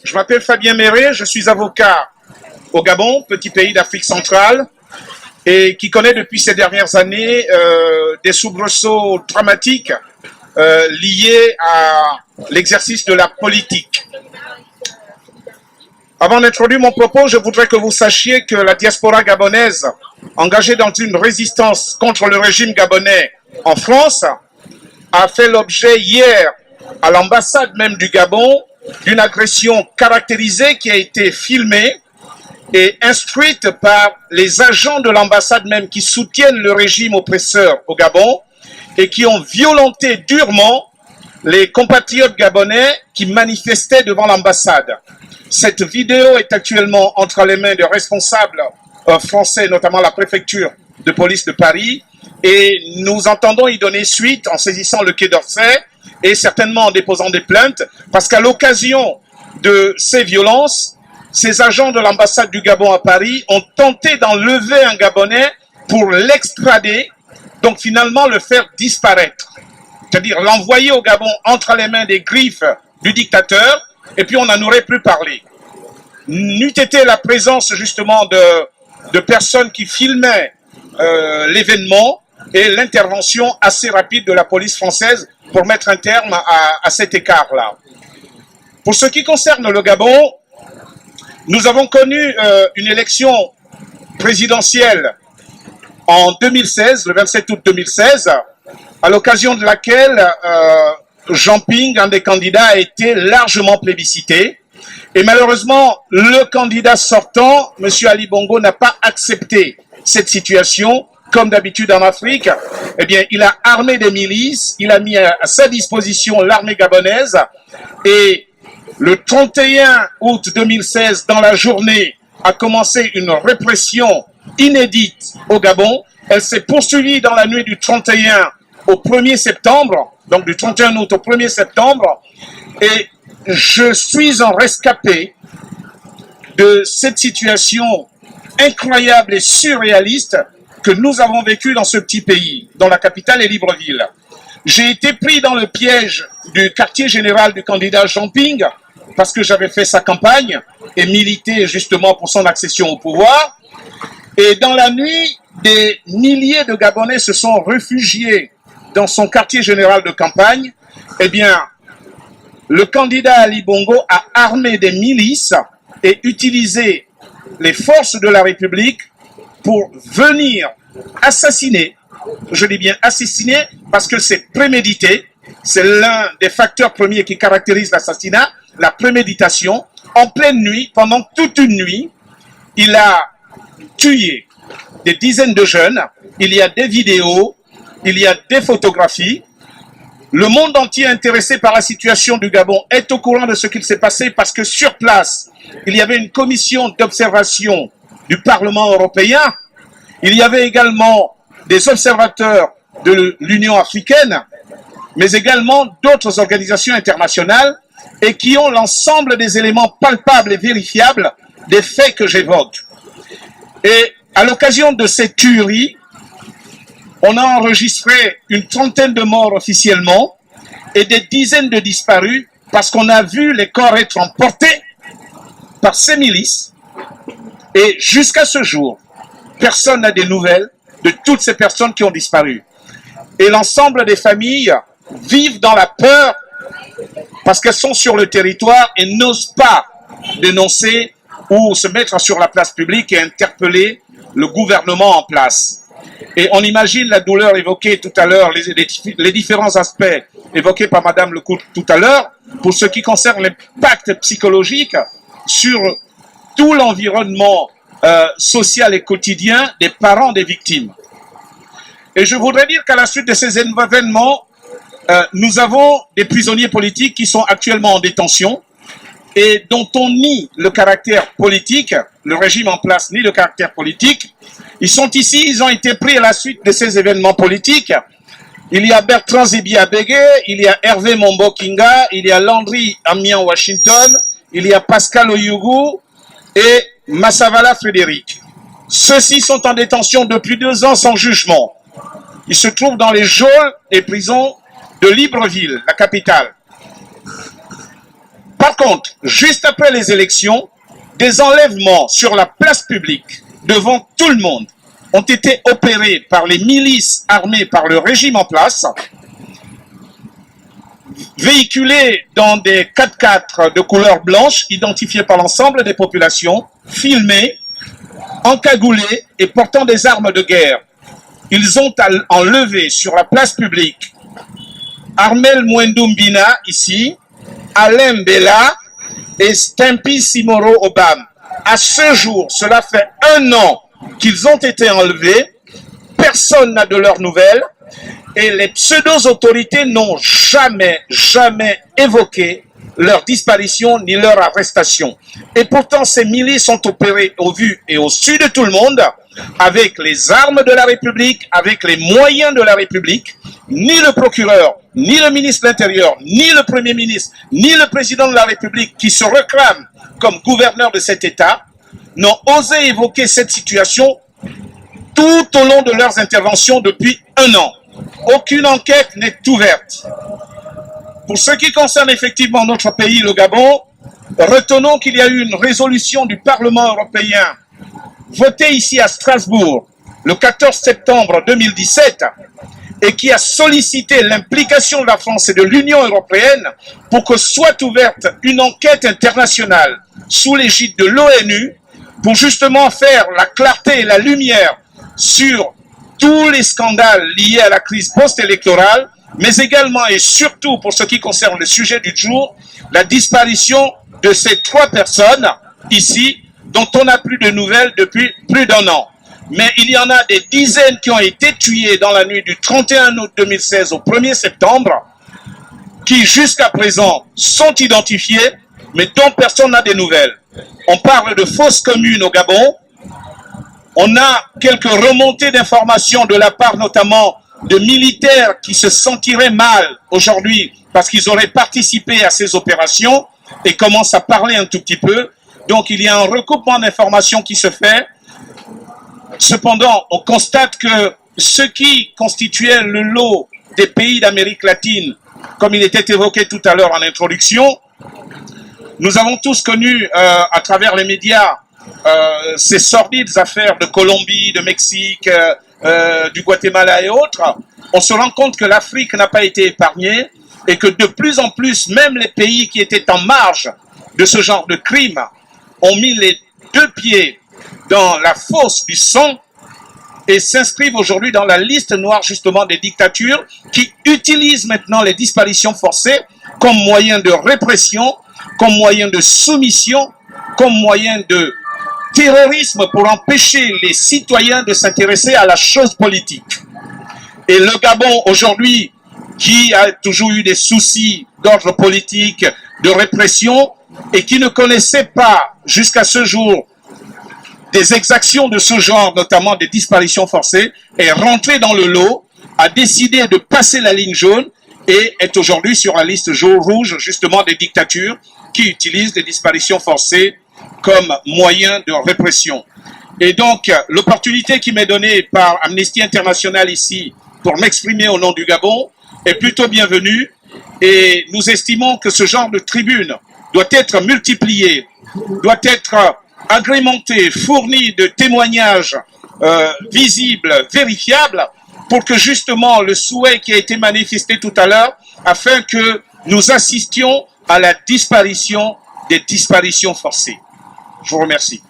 Je m'appelle Fabien Méré, je suis avocat au Gabon, petit pays d'Afrique centrale, et qui connaît depuis ces dernières années des soubresauts dramatiques liés à l'exercice de la politique. Avant d'introduire mon propos, je voudrais que vous sachiez que la diaspora gabonaise, engagée dans une résistance contre le régime gabonais en France, a fait l'objet hier, à l'ambassade même du Gabon, d'une agression caractérisée qui a été filmée et instruite par les agents de l'ambassade même qui soutiennent le régime oppresseur au Gabon et qui ont violenté durement les compatriotes gabonais qui manifestaient devant l'ambassade. Cette vidéo est actuellement entre les mains de responsables français, notamment la préfecture de police de Paris, et nous entendons y donner suite en saisissant le Quai d'Orsay et certainement en déposant des plaintes, parce qu'à l'occasion de ces violences, ces agents de l'ambassade du Gabon à Paris ont tenté d'enlever un Gabonais pour l'extrader, donc finalement le faire disparaître. C'est-à-dire l'envoyer au Gabon entre les mains des griffes du dictateur, et puis on n'en aurait plus parlé. N'eût été la présence justement de personnes qui filmaient l'événement et l'intervention assez rapide de la police française pour mettre un terme à cet écart-là. Pour ce qui concerne le Gabon, nous avons connu une élection présidentielle en 2016, le 27 août 2016, à l'occasion de laquelle Jean Ping, un des candidats, a été largement plébiscité. Et malheureusement, le candidat sortant, M. Ali Bongo, n'a pas accepté cette situation. Comme d'habitude en Afrique, eh bien, il a armé des milices, il a mis à sa disposition l'armée gabonaise. Et le 31 août 2016, dans la journée, a commencé une répression inédite au Gabon. Elle s'est poursuivie dans la nuit du 31 au 1er septembre, donc du 31 août au 1er septembre. Et je suis en rescapé de cette situation incroyable et surréaliste que nous avons vécu dans ce petit pays, dont la capitale est Libreville. J'ai été pris dans le piège du quartier général du candidat Jean Ping, parce que j'avais fait sa campagne et milité justement pour son accession au pouvoir. Et dans la nuit, des milliers de Gabonais se sont réfugiés dans son quartier général de campagne. Eh bien, le candidat Ali Bongo a armé des milices et utilisé les forces de la République pour venir assassiner, je dis bien assassiner, parce que c'est prémédité, c'est l'un des facteurs premiers qui caractérise l'assassinat, la préméditation. En pleine nuit, pendant toute une nuit, il a tué des dizaines de jeunes, il y a des vidéos, il y a des photographies. Le monde entier intéressé par la situation du Gabon est au courant de ce qu'il s'est passé parce que sur place, il y avait une commission d'observation du Parlement européen. Il y avait également des observateurs de l'Union africaine, mais également d'autres organisations internationales et qui ont l'ensemble des éléments palpables et vérifiables des faits que j'évoque. Et à l'occasion de ces tueries, on a enregistré une trentaine de morts officiellement et des dizaines de disparus parce qu'on a vu les corps être emportés par ces milices. Et jusqu'à ce jour, personne n'a des nouvelles de toutes ces personnes qui ont disparu. Et l'ensemble des familles vivent dans la peur parce qu'elles sont sur le territoire et n'osent pas dénoncer ou se mettre sur la place publique et interpeller le gouvernement en place. Et on imagine la douleur évoquée tout à l'heure, les différents aspects évoqués par Madame Lecourt tout à l'heure, pour ce qui concerne l'impact psychologique sur tout l'environnement social et quotidien des parents des victimes. Et je voudrais dire qu'à la suite de ces événements, nous avons des prisonniers politiques qui sont actuellement en détention et dont on nie le caractère politique, le régime en place nie le caractère politique. Ils sont ici, ils ont été pris à la suite de ces événements politiques. Il y a Bertrand Zibiabege, il y a Hervé Mombokinga, il y a Landry Amian Washington, il y a Pascal Oyugu et Massavala Frédéric. Ceux-ci sont en détention depuis 2 ans sans jugement. Ils se trouvent dans les geôles des prisons de Libreville, la capitale. Par contre, juste après les élections, des enlèvements sur la place publique, devant tout le monde, ont été opérés par les milices armées par le régime en place, véhiculés dans des 4x4 de couleur blanche, identifiés par l'ensemble des populations, filmés, encagoulés et portant des armes de guerre. Ils ont enlevé sur la place publique Armel Mwendumbina, ici, Alain Bella et Stempi Simoro Obam. À ce jour, cela fait 1 an qu'ils ont été enlevés, personne n'a de leurs nouvelles et les pseudo-autorités n'ont jamais évoqué leur disparition ni leur arrestation. Et pourtant, ces milices sont opérées au vu et au su de tout le monde, avec les armes de la République, avec les moyens de la République. Ni le procureur, ni le ministre de l'Intérieur, ni le Premier ministre, ni le président de la République qui se réclame comme gouverneur de cet État n'ont osé évoquer cette situation tout au long de leurs interventions depuis 1 an. Aucune enquête n'est ouverte. Pour ce qui concerne effectivement notre pays, le Gabon, retenons qu'il y a eu une résolution du Parlement européen votée ici à Strasbourg le 14 septembre 2017 et qui a sollicité l'implication de la France et de l'Union européenne pour que soit ouverte une enquête internationale sous l'égide de l'ONU pour justement faire la clarté et la lumière sur tous les scandales liés à la crise post-électorale, mais également et surtout pour ce qui concerne le sujet du jour, la disparition de ces 3 personnes ici, dont on n'a plus de nouvelles depuis plus d'1 an. Mais il y en a des dizaines qui ont été tuées dans la nuit du 31 août 2016 au 1er septembre, qui jusqu'à présent sont identifiées, mais dont personne n'a des nouvelles. On parle de fausses communes au Gabon. On a quelques remontées d'informations de la part notamment de militaires qui se sentiraient mal aujourd'hui parce qu'ils auraient participé à ces opérations et commencent à parler un tout petit peu. Donc il y a un recoupement d'informations qui se fait. Cependant, on constate que ce qui constituait le lot des pays d'Amérique latine, comme il était évoqué tout à l'heure en introduction, nous avons tous connu à travers les médias ces sordides affaires de Colombie, de Mexique, du Guatemala et autres. On se rend compte que l'Afrique n'a pas été épargnée et que de plus en plus, même les pays qui étaient en marge de ce genre de crimes ont mis les 2 pieds dans la fosse du sang et s'inscrivent aujourd'hui dans la liste noire justement des dictatures qui utilisent maintenant les disparitions forcées comme moyen de répression, comme moyen de soumission, comme moyen de terrorisme pour empêcher les citoyens de s'intéresser à la chose politique. Et le Gabon aujourd'hui, qui a toujours eu des soucis d'ordre politique, de répression, et qui ne connaissait pas jusqu'à ce jour des exactions de ce genre, notamment des disparitions forcées, est rentré dans le lot, a décidé de passer la ligne jaune et est aujourd'hui sur la liste rouge justement des dictatures qui utilisent des disparitions forcées comme moyen de répression. Et donc, l'opportunité qui m'est donnée par Amnesty International ici pour m'exprimer au nom du Gabon est plutôt bienvenue et nous estimons que ce genre de tribune doit être multiplié, doit être agrémenté, fourni de témoignages visibles, vérifiables, pour que justement le souhait qui a été manifesté tout à l'heure, afin que nous assistions à la disparition des disparitions forcées. Je vous remercie.